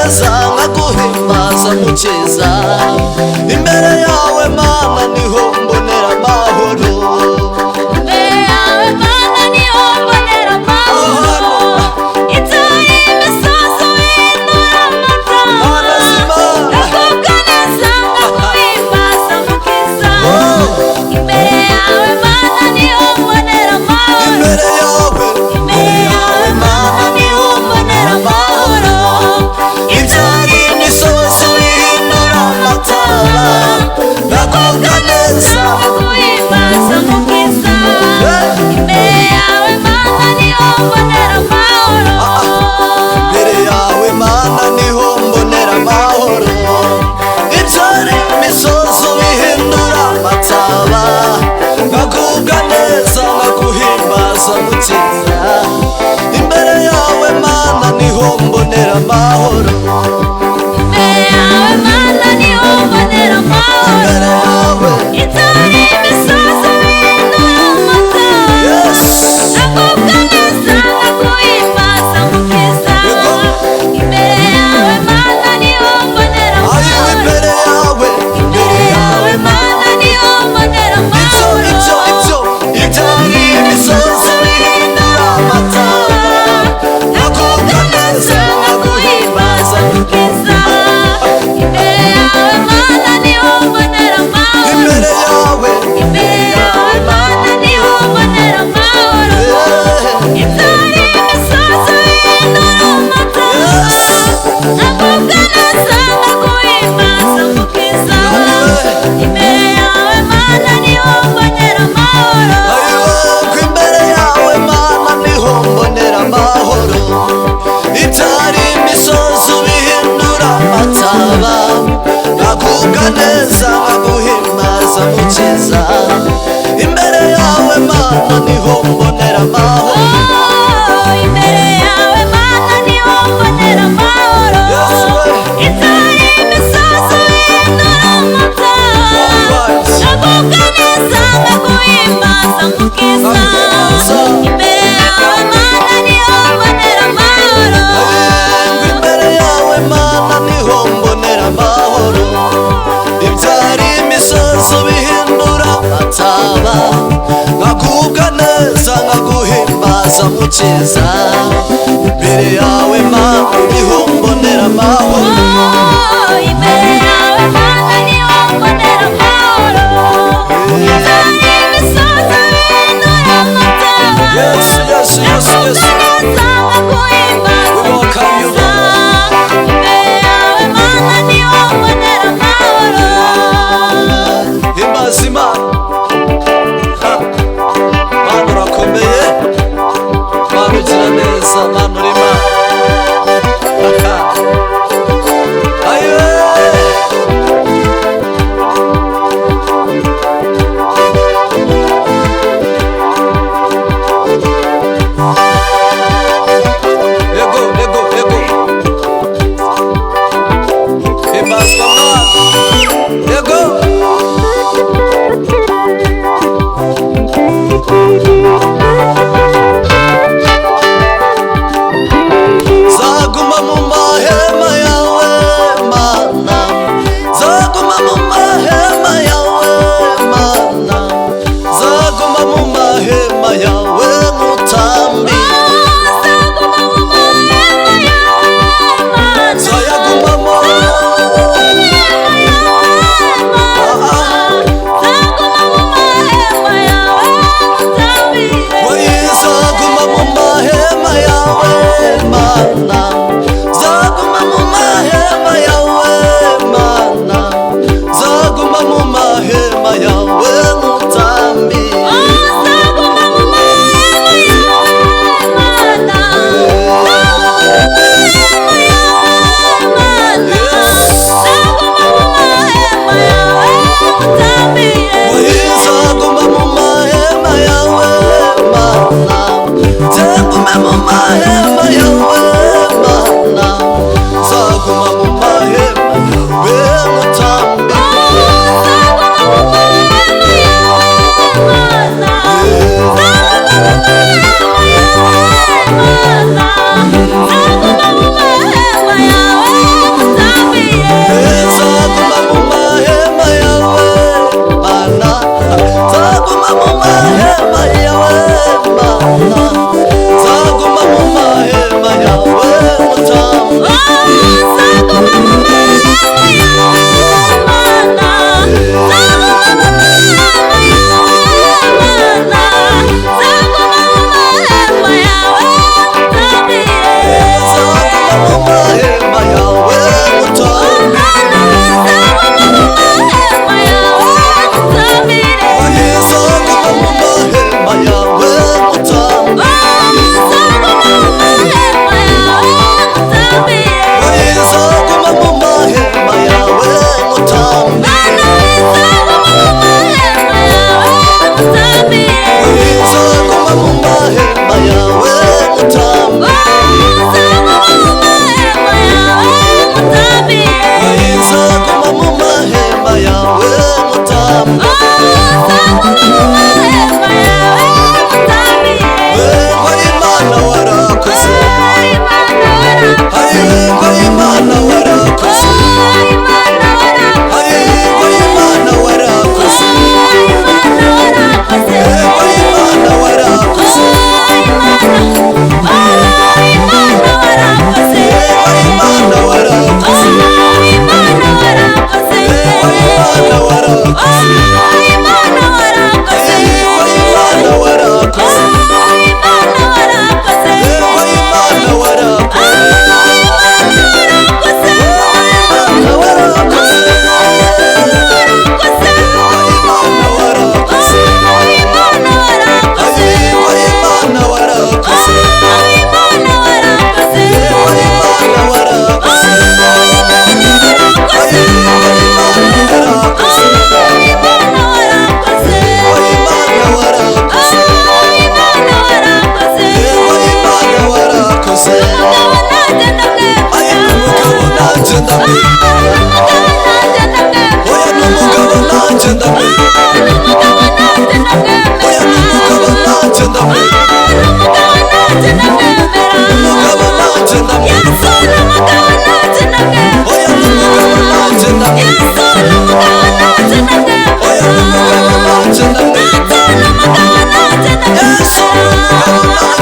neza nkaguhimbaza mukiza imbere yawe mana niho mbonera amahoro imbere yawe mana niho mbonera amahoro itari imisozi windura amataba ndakubwa neza nkaguhimbaza mukiza imbere yawe mana niho mbonera amahoro imbere yawe mana niho mbonera amahoro ibyari imisozi wihindura amataba ndakubwa neza nkaguhimbaza mukiza imbere yawe mana niho mbonera amahoro imbere yawe mana niho mbonera amahoro ibyari imisozi wihindura amataba ndakubwa neza nkaguhimbaza mukiza imbere yawe mana niho mbonera amahoro imbere yawe mana niho mbonera amahoro yawe itari imisozi wihindura amataba ndakubwa neza nkaguhimbaza mukiza imbere yawe mana niho mbonera ayo amahoro imbere yawe imbere yawe mana niho mbonera amahoro ibyari imisozi wihindura amataba ndakubwa neza nkaguhimbaza mukiza imbere yawe mana niho mbonera amahoro imbere yawe imbere yawe mana niho mbonera amahoro itari imisozi wihindura amataba ndakubwa neza nkaguhimbaza mukiza imbere yawe mana niho mbonera amahoro ayo imbere yawe mana niho mbonera amahoro ibyari imisozi ubihindura amataba ndakubwa neza nkaguhimbaza mukiza imbere yawe mana niho mbonera amahoro imbere yawe mana niho mbonera amahoro itari imisozi wihindura amataba ndakubwa neza nkaguhimbaza mukiza imbere yawe mana niho mbonera amahoro imbere yawe mana niho mbonera amahoro ibyari imisozi ubihindura amataba nkakubwa neza nkaguhimbaza mukiza imbere yawe mana niho mbonera amahoro imbere yawe mana niho mbonera amahoro itari imisozi wihindura amataba Yesu, Yesu, Yesu, Yesu. neza nkaguhimbaza mukiza imbere yawe mana niho mbonera amahoro himbaza imana mana urakomeye mana ugira neza mana uri imana ayo ego himbazwa mana ego Nzaguma mu mahema yawe mana Nzaguma mu mahema yawe mana Nzaguma mu mahema yawe mutambi nzaguma mu mahema yawe mana Nzayagumamo mahema yawe mana nzaguma mu mahema yawe mutabire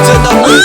genda